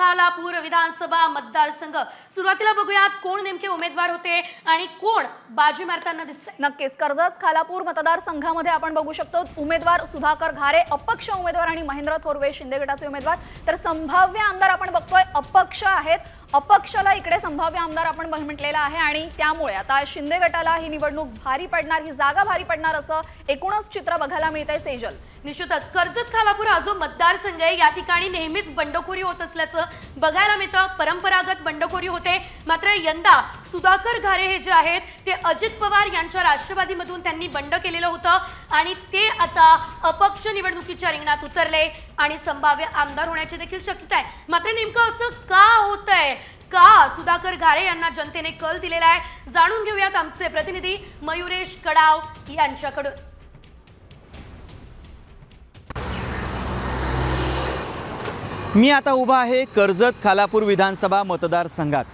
खालापूर विधानसभा मतदारसंघ सुरुवातीला बघूयात कोण नेमके उमेदवार होते आणि कोण बाजी मारताना दिसतंय। नक्कीच कर्जत खालापूर मतदारसंघामध्ये आपण बघू शकतो उमेदवार सुधाकर घारे अपक्ष उमेदवार आणि महेंद्र थोरवे शिंदे गटाचे उमेदवार। तर संभाव्य आमदार आपण बघतोय अपक्ष आहेत, अपक्षाला इकडे संभाव्य आमदार आपण म्हटलेला आहे आणि त्यामुळे आता शिंदे गटाला ही निवडणूक भारी पडणार, ही जागा भारी पडणार असं एकूणच चित्र बघायला मिळतंय। सेजल, निश्चितच कर्जत खालापूर हा जो मतदारसंघ आहे या ठिकाणी नेहमीच बंडखोरी होत असल्याचं बघायला मिळतं। परंपरागत बंडखोरी होते, मात्र यंदा सुधाकर घारे हे जे आहेत ते अजित पवार यांच्या राष्ट्रवादीमधून त्यांनी बंड केलेलं होतं आणि ते आता अपक्ष निवडणुकीच्या रिंगणात उतरले आणि संभाव्य आमदार होण्याची देखील शक्यता आहे। मात्र नेमकं असं का होतंय, का सुधाकर घारे यांना जनतेने कल दिलेला आहे, जाणून घेऊयात आमचे प्रतिनिधी मयुरेश कडाव यांच्याकडून। मी आता उभा आहे कर्जत खालापूर विधानसभा मतदारसंघात।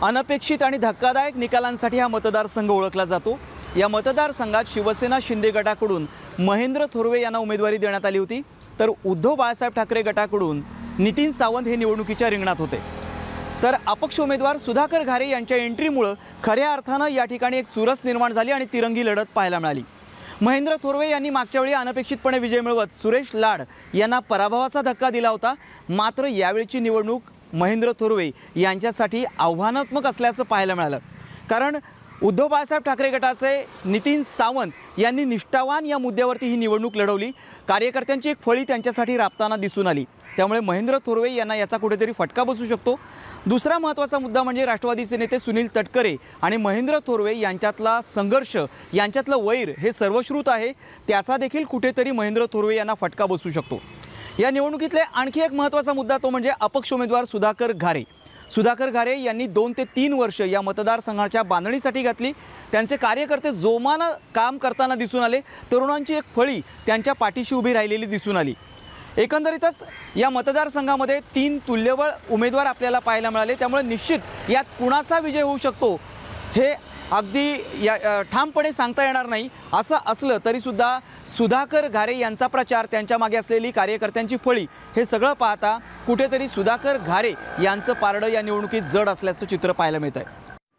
अनपेक्षित आणि धक्कादायक निकालांसाठी हा मतदारसंघ ओळखला जातो। या मतदारसंघात शिवसेना शिंदे गटाकडून महेंद्र थोरवे यांना उमेदवारी देण्यात आली होती, तर उद्धव बाळासाहेब ठाकरे गटाकडून नितीन सावंत हे निवडणुकीच्या रिंगणात होते। तर अपक्ष उमेदवार सुधाकर घारे यांच्या एंट्रीमुळे खऱ्या अर्थानं या ठिकाणी एक चुरस निर्माण झाली आणि तिरंगी लढत पाहायला मिळाली। महेंद्र थोरवे यांनी मागच्या वेळी अनपेक्षितपणे विजय मिळवत सुरेश लाड यांना पराभवाचा धक्का दिला होता, मात्र यावेळची निवडणूक महेंद्र थोरवे यांच्यासाठी आव्हानात्मक असल्याचं पाहायला मिळालं। कारण उद्धव बाळासाहेब ठाकरे गटाचे नितीन सावंत यांनी निष्ठावान या मुद्द्यावरती ही निवडणूक लढवली। कार्यकर्त्यांची एक फळी त्यांच्यासाठी राबताना दिसून आली, त्यामुळे महेंद्र थोरवे यांना याचा कुठेतरी फटका बसू शकतो। दुसरा महत्त्वाचा मुद्दा म्हणजे राष्ट्रवादीचे नेते सुनील तटकरे आणि महेंद्र थोरवे यांच्यातला संघर्ष, यांच्यातलं वैर हे सर्वश्रुत आहे, त्याचा देखील कुठेतरी महेंद्र थोरवे यांना फटका बसू शकतो। या निवडणुकीतले आणखी एक महत्त्वाचा मुद्दा तो म्हणजे अपक्ष उमेदवार सुधाकर घारे। सुधाकर घारे यांनी 2 ते 3 वर्ष या मतदारसंघाच्या बांधणीसाठी घातली। त्यांचे कार्यकर्ते जोमानं काम करताना दिसून आले, तरुणांची एक फळी त्यांच्या पाठीशी उभी राहिलेली दिसून आली। एकंदरीतच या मतदारसंघामध्ये 3 तुल्यबळ उमेदवार आपल्याला पाहायला मिळाले, त्यामुळे निश्चित यात कुणाचा विजय होऊ शकतो हे अगदी ठामपणे सांगता येणार नाही। असं असलं तरीसुद्धा सुधाकर घारे यांचा प्रचार, त्यांच्या मागे असलेली कार्यकर्त्यांची फळी हे सगळं पाहता कुठेतरी सुधाकर घारे यांचं पारडं या निवडणुकीत जड असल्याचं चित्र पाहायला मिळतंय।